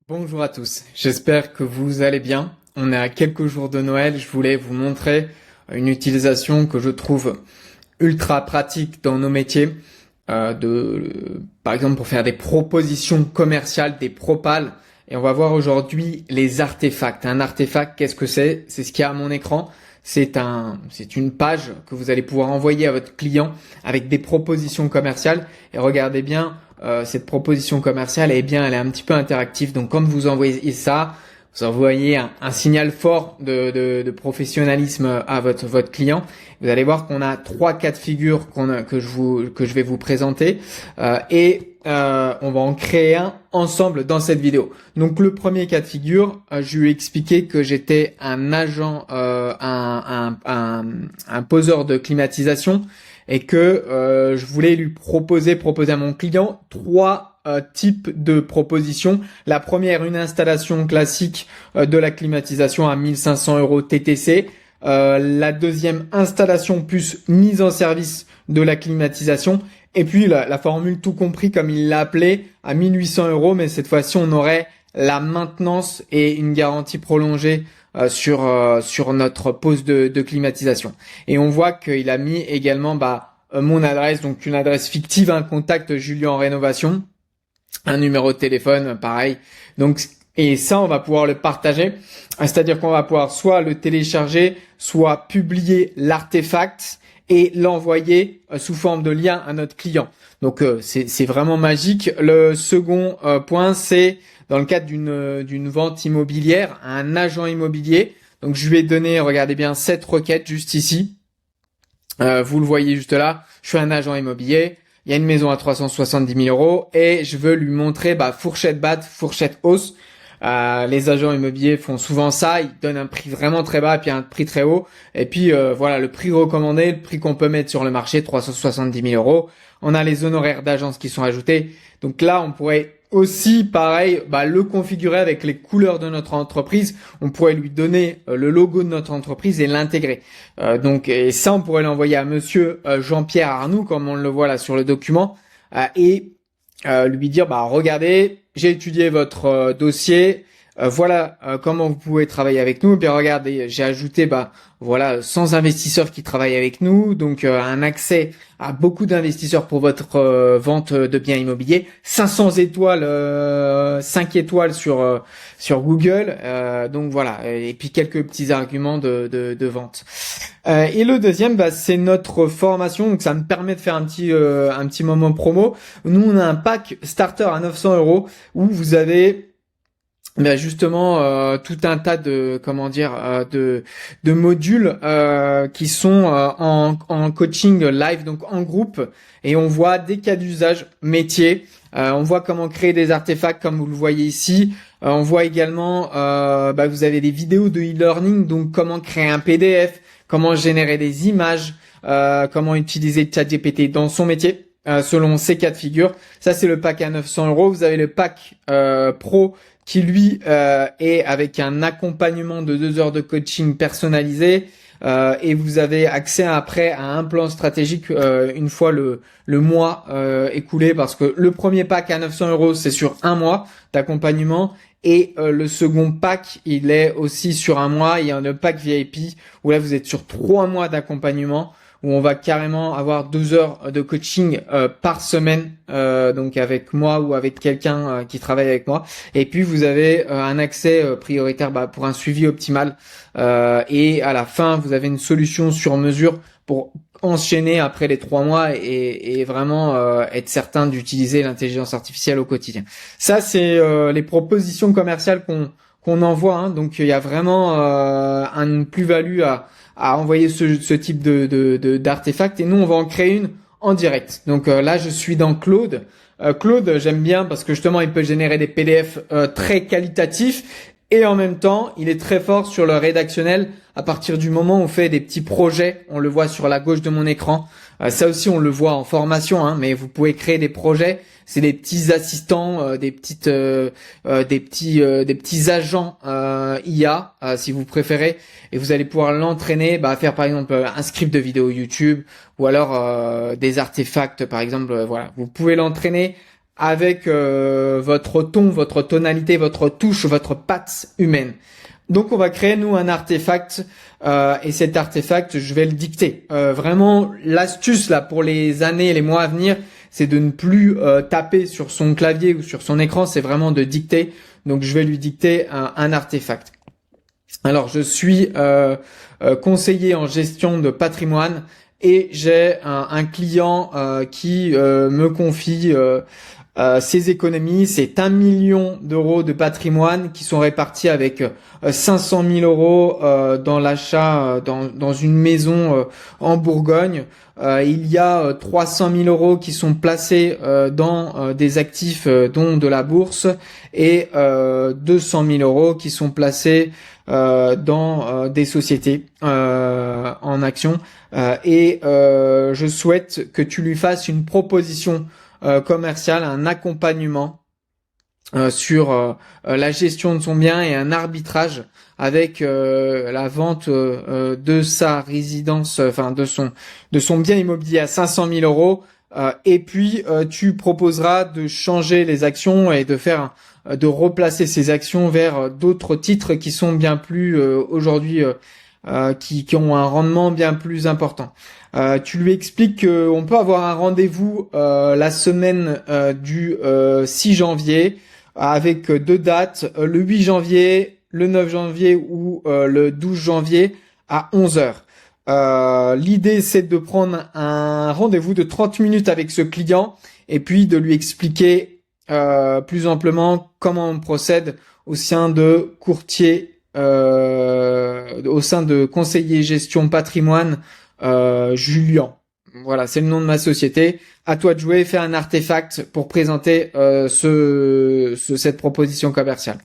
Bonjour à tous, j'espère que vous allez bien. On est à quelques jours de Noël, je voulais vous montrer une utilisation que je trouve ultra pratique dans nos métiers, par exemple pour faire des propositions commerciales, des propals. Et on va voir aujourd'hui les artefacts. Un artefact, qu'est-ce que c'est? C'est ce qu'il y a à mon écran. C'est une page que vous allez pouvoir envoyer à votre client avec des propositions commerciales. Et regardez bien, cette proposition commerciale, elle est un petit peu interactive. Donc, quand vous envoyez ça, vous envoyez un signal fort de professionnalisme à votre client. Vous allez voir qu'on a trois cas de figure que je vais vous présenter on va en créer un ensemble dans cette vidéo. Donc le premier cas de figure, je lui ai expliqué que j'étais un agent, un poseur de climatisation et que je voulais lui proposer à mon client trois types de propositions. La première, une installation classique de la climatisation à 1500 € TTC. La deuxième, installation plus mise en service de la climatisation. Et puis la formule tout compris, comme il l'a appelé, à 1800 €, mais cette fois-ci on aurait la maintenance et une garantie prolongée sur notre poste de climatisation. Et on voit qu'il a mis également mon adresse, donc une adresse fictive, un contact Julien en rénovation, un numéro de téléphone, pareil. Donc et ça, on va pouvoir le partager, c'est-à-dire qu'on va pouvoir soit le télécharger, soit publier l'artefact et l'envoyer sous forme de lien à notre client. Donc c'est vraiment magique. Le second point, c'est dans le cadre d'une vente immobilière, un agent immobilier. Donc je lui ai donné, regardez bien, cette requête juste ici. Vous le voyez juste là. Je suis un agent immobilier. Il y a une maison à 370 000 € et je veux lui montrer fourchette basse, fourchette hausse. Les agents immobiliers font souvent ça, ils donnent un prix vraiment très bas et puis un prix très haut. Et puis voilà, le prix recommandé, le prix qu'on peut mettre sur le marché, 370 000 €. On a les honoraires d'agence qui sont ajoutés. Donc là, on pourrait aussi, pareil, le configurer avec les couleurs de notre entreprise. On pourrait lui donner le logo de notre entreprise et l'intégrer. Et ça, on pourrait l'envoyer à monsieur Jean-Pierre Arnoux, comme on le voit là sur le document, lui dire, regardez, j'ai étudié votre dossier, voilà comment vous pouvez travailler avec nous. Et puis regardez, j'ai ajouté sans investisseurs qui travaillent avec nous, donc un accès à beaucoup d'investisseurs pour votre vente de biens immobiliers, 500 étoiles, 5 étoiles sur Google, donc voilà, et puis quelques petits arguments de vente. Et le deuxième, c'est notre formation, donc ça me permet de faire un petit moment promo. Nous, on a un pack starter à 900 € où vous avez justement tout un tas de de modules qui sont en coaching live, donc en groupe, et on voit des cas d'usage métier, on voit comment créer des artefacts comme vous le voyez ici, on voit également vous avez des vidéos de e-learning, donc comment créer un PDF, comment générer des images, comment utiliser ChatGPT dans son métier. Selon ces cas de figure, ça c'est le pack à 900 €. Vous avez le pack pro qui lui est avec un accompagnement de 2 heures de coaching personnalisé, et vous avez accès après à un plan stratégique une fois le mois écoulé, parce que le premier pack à 900 € c'est sur un mois d'accompagnement, et le second pack il est aussi sur un mois. Il y a le pack VIP où là vous êtes sur 3 mois d'accompagnement, où on va carrément avoir 2 heures de coaching par semaine, donc avec moi ou avec quelqu'un qui travaille avec moi. Et puis vous avez un accès prioritaire pour un suivi optimal, et à la fin vous avez une solution sur mesure pour enchaîner après les 3 mois et vraiment être certain d'utiliser l'intelligence artificielle au quotidien. Ça c'est les propositions commerciales qu'on envoie, hein. Donc il y a vraiment une plus-value à envoyer ce type d'artefact, et nous on va en créer une en direct. Donc là je suis dans Claude. Claude, j'aime bien parce que justement il peut générer des PDF très qualitatifs, et en même temps il est très fort sur le rédactionnel. À partir du moment où on fait des petits projets, on le voit sur la gauche de mon écran, ça aussi on le voit en formation, hein, mais vous pouvez créer des projets. C'est des petits assistants, des petits agents IA, si vous préférez, et vous allez pouvoir l'entraîner à faire par exemple un script de vidéo YouTube, ou alors des artefacts par exemple. Voilà, vous pouvez l'entraîner avec votre ton, votre tonalité, votre touche, votre patte humaine. Donc on va créer nous un artefact et cet artefact je vais le dicter. Vraiment l'astuce là pour les années et les mois à venir, c'est de ne plus taper sur son clavier ou sur son écran, c'est vraiment de dicter. Donc je vais lui dicter un artefact. Alors je suis conseiller en gestion de patrimoine et j'ai un client qui me confie ses économies. C'est 1 million d'euros de patrimoine qui sont répartis avec 500 000 euros dans l'achat dans une maison en Bourgogne. Il y a 300 000 euros qui sont placés dans des actifs dont de la bourse et 200 000 euros qui sont placés dans des sociétés en actions. Et je souhaite que tu lui fasses une proposition commerciale, un accompagnement sur la gestion de son bien et un arbitrage avec la vente de sa résidence, enfin de son bien immobilier à 500 000 euros. Et puis tu proposeras de changer les actions et de replacer ces actions vers d'autres titres qui sont bien plus aujourd'hui qui ont un rendement bien plus important. Tu lui expliques qu'on peut avoir un rendez-vous la semaine du 6 janvier avec 2 dates, le 8 janvier, le 9 janvier ou le 12 janvier à 11 heures. L'idée, c'est de prendre un rendez-vous de 30 minutes avec ce client et puis de lui expliquer plus amplement comment on procède au sein de courtier, au sein de conseiller gestion patrimoine Julien. Voilà, c'est le nom de ma société. À toi de jouer, fais un artefact pour présenter cette proposition commerciale.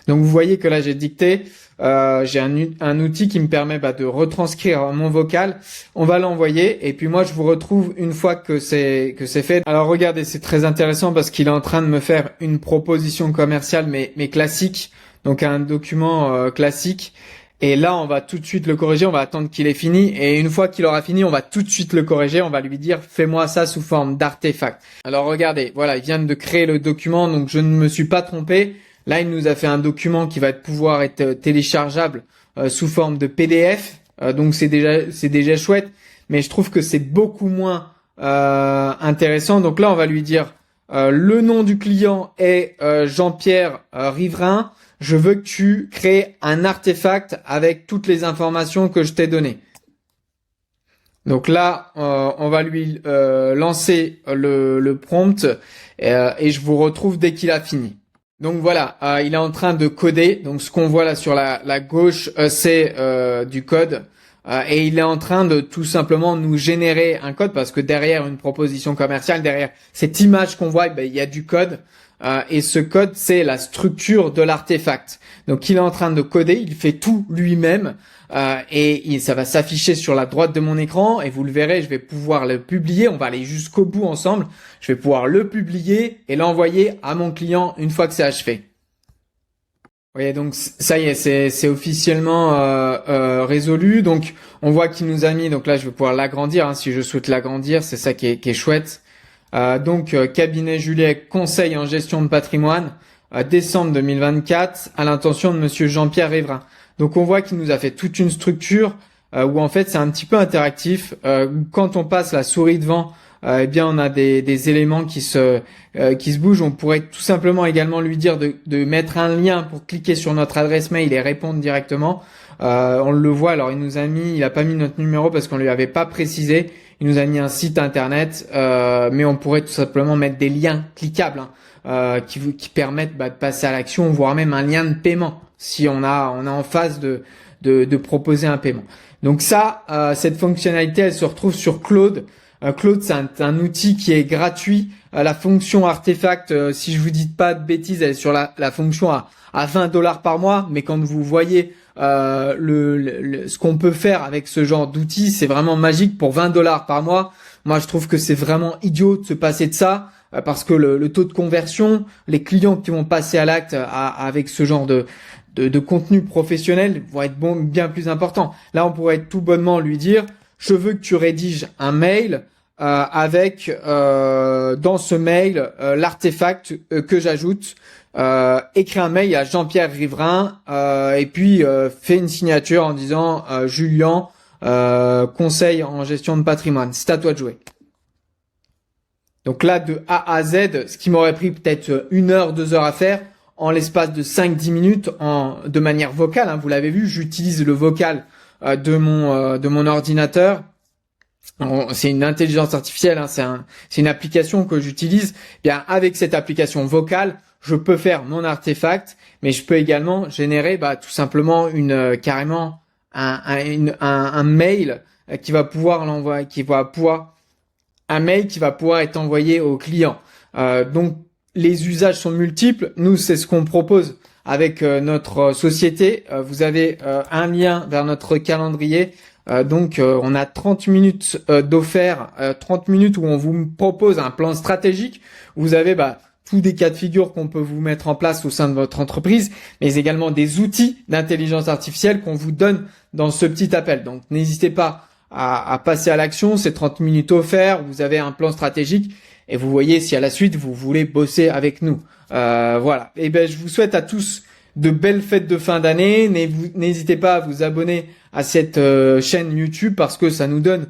Donc vous voyez que là j'ai dicté, j'ai un outil qui me permet de retranscrire mon vocal. On va l'envoyer et puis moi je vous retrouve une fois que c'est fait. Alors regardez, c'est très intéressant parce qu'il est en train de me faire une proposition commerciale mais classique, donc un document classique. Et là, on va tout de suite le corriger, on va attendre qu'il ait fini. Et une fois qu'il aura fini, on va tout de suite le corriger. On va lui dire, fais-moi ça sous forme d'artefact. Alors regardez, voilà, il vient de créer le document, donc je ne me suis pas trompé. Là, il nous a fait un document qui va pouvoir être téléchargeable sous forme de PDF. Donc c'est déjà chouette. Mais je trouve que c'est beaucoup moins intéressant. Donc là, on va lui dire, le nom du client est Jean-Pierre Riverain. Je veux que tu crées un artefact avec toutes les informations que je t'ai données. Donc là, on va lui lancer le prompt et je vous retrouve dès qu'il a fini. Donc voilà, il est en train de coder. Donc ce qu'on voit là sur la gauche, c'est du code. Et il est en train de tout simplement nous générer un code parce que derrière une proposition commerciale, derrière cette image qu'on voit, il y a du code. Et ce code, c'est la structure de l'artefact. Donc il est en train de coder, il fait tout lui-même et ça va s'afficher sur la droite de mon écran et vous le verrez, je vais pouvoir le publier, on va aller jusqu'au bout ensemble, je vais pouvoir le publier et l'envoyer à mon client une fois que c'est achevé. Vous voyez, donc ça y est, c'est officiellement résolu. Donc on voit qu'il nous a mis, donc là je vais pouvoir l'agrandir si je souhaite l'agrandir, c'est ça qui est chouette. Donc cabinet Juliet, conseil en gestion de patrimoine, décembre 2024, à l'intention de monsieur Jean-Pierre Riverain. Donc on voit qu'il nous a fait toute une structure où en fait c'est un petit peu interactif. Quand on passe la souris devant, eh bien on a des éléments qui se bougent. On pourrait tout simplement également lui dire de mettre un lien pour cliquer sur notre adresse mail et répondre directement. On le voit, alors il a pas mis notre numéro parce qu'on lui avait pas précisé. Il nous a mis un site internet, mais on pourrait tout simplement mettre des liens cliquables qui permettent de passer à l'action, voire même un lien de paiement si on est en phase de proposer un paiement. Donc ça, cette fonctionnalité, elle se retrouve sur Claude. Claude, c'est un outil qui est gratuit. La fonction artefact, si je vous dis pas de bêtises, elle est sur la fonction à 20 $ par mois. Mais quand vous voyez ce qu'on peut faire avec ce genre d'outils, c'est vraiment magique pour 20 $ par mois. Moi, je trouve que c'est vraiment idiot de se passer de ça parce que le taux de conversion, les clients qui vont passer à l'acte avec ce genre de contenu professionnel vont être bien plus importants. Là, on pourrait tout bonnement lui dire, je veux que tu rédiges un mail avec dans ce mail l'artefact que j'ajoute. Écris un mail à Jean-Pierre Riverain et puis fais une signature en disant Julien, conseil en gestion de patrimoine. C'est à toi de jouer. Donc là, de A à Z, ce qui m'aurait pris peut-être 1 heure, 2 heures à faire, en l'espace de 5-10 minutes, de manière vocale. Vous l'avez vu, j'utilise le vocal de mon ordinateur. C'est une intelligence artificielle, c'est une application que j'utilise. Bien, avec cette application vocale, je peux faire mon artefact, mais je peux également générer tout simplement carrément un mail qui va pouvoir l'envoyer, un mail qui va pouvoir être envoyé au client. Donc les usages sont multiples. Nous, c'est ce qu'on propose avec notre société. Vous avez un lien vers notre calendrier. Donc on a 30 minutes d'offert, 30 minutes où on vous propose un plan stratégique. Vous avez tous des cas de figure qu'on peut vous mettre en place au sein de votre entreprise, mais également des outils d'intelligence artificielle qu'on vous donne dans ce petit appel. Donc n'hésitez pas à passer à l'action. C'est 30 minutes offertes. Vous avez un plan stratégique et vous voyez si à la suite vous voulez bosser avec nous. Voilà. Et je vous souhaite à tous de belles fêtes de fin d'année. N'hésitez pas à vous abonner à cette chaîne YouTube parce que ça nous donne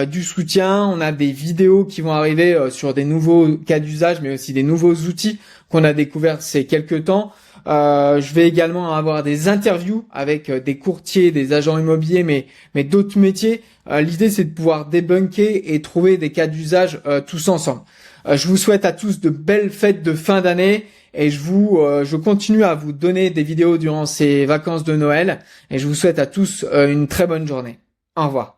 du soutien. On a des vidéos qui vont arriver sur des nouveaux cas d'usage, mais aussi des nouveaux outils qu'on a découverts ces quelques temps. Je vais également avoir des interviews avec des courtiers, des agents immobiliers, mais d'autres métiers. L'idée, c'est de pouvoir débunker et trouver des cas d'usage tous ensemble. Je vous souhaite à tous de belles fêtes de fin d'année et je continue à vous donner des vidéos durant ces vacances de Noël et je vous souhaite à tous une très bonne journée. Au revoir.